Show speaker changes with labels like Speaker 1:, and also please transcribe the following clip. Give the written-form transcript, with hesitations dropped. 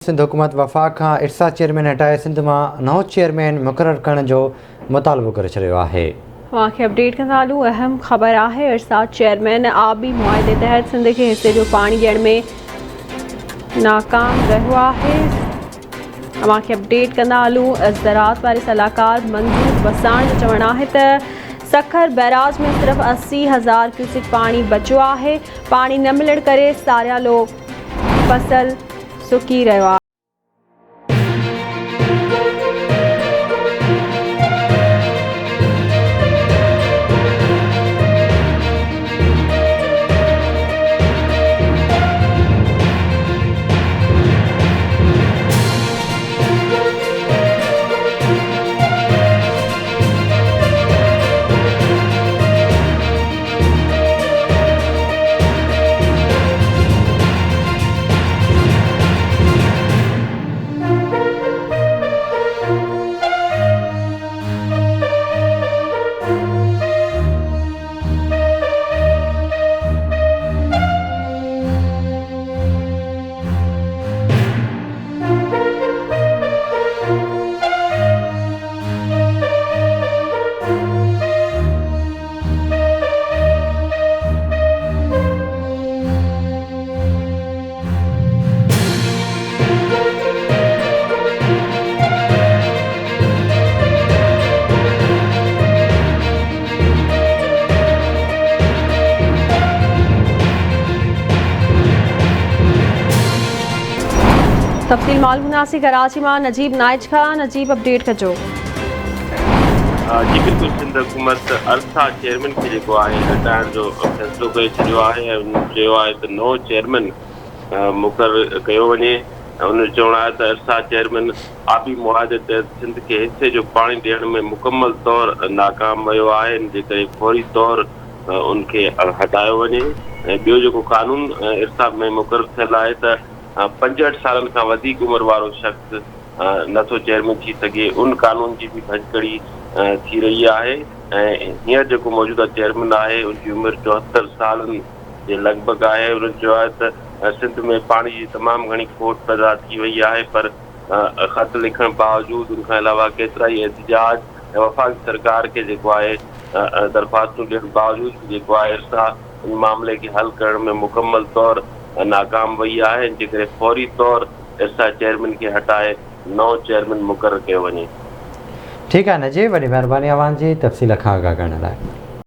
Speaker 1: सिंध हुकूमत वफ़ाक़ खां इरसा चेयरमैन हटाए सिंध मां नओं चेयरमैन मुक़ररु करण जो मुतालबो करे छॾियो आहे।
Speaker 2: तव्हांखे अपडेट कंदा हलूं। अहम ख़बर आहे, इरसा चेयरमैन आबी मुआहदे तहत सिंध के हिस्से जो पानी ॾियण में नाकाम रहियो आहे। तव्हांखे अपडेट कंदा हलूं। ज़राअत वारे सलाहकार मंजूर वसाण जो चवणु आहे त सखर बैराज में सिर्फ़ 80,000 क्यूसिक पानी बचियो आहे। पानी न मिलण करे सारियालो फसल सुकी रहियो आहे। तफ़सील मालूम हुनासीं कराची मां नजीब नाइज खां। नजीब अपडेट कजो।
Speaker 3: जी बिल्कुल, सिंध हुकूमत इरसा चेयरमैन खे जेको आहे हटाइण जो फ़ैसिलो करे छॾियो आहे ऐं उन चयो आहे त नओं चेयरमैन मुक़ररु कयो वञे। उन जो चवणु आहे त इरसा चेयरमैन आबी मुआहदे तहत सिंध खे हिसे जो पाणी ॾियण में मुकमल तौरु नाकाम वियो आहे, इन जे करे फौरी तौरु उनखे हटायो वञे। ऐं ॿियो जेको कानून इरसा में मुक़ररु थियल आहे त 65 सालनि खां वधीक उमिरि वारो शख़्स नथो चेयरमैन थी सघे, उन कानून जी बि भञकड़ी थी रही आहे। ऐं हींअर जेको मौजूदा चेयरमैन आहे उनजी उमिरि 74 सालनि जे लॻभॻि आहे। उन्हनि चयो आहे त सिंध में पाणी जी तमामु घणी खोट पैदा थी वई आहे, पर ख़त लिखण बावजूदि उनखां अलावा केतिरा ई एहतिजाज ऐं वफ़ाक़ी सरकार खे जेको आहे दरख़्वास्तूं ॾियण बावजूदि जेको आहे इरसा इन मामले खे हल करण में मुकमल तौरु नाकाम वई आहे, इन जे करे फौरी तौरु इरसा चेयरमैन खे हटाए नओं चेयरमैन मुक़ररु कयो वञे।
Speaker 1: ठीकु आहे नजीब, वॾी महिरबानी अवां जी तफ़सील खां आगाह करण लाइ।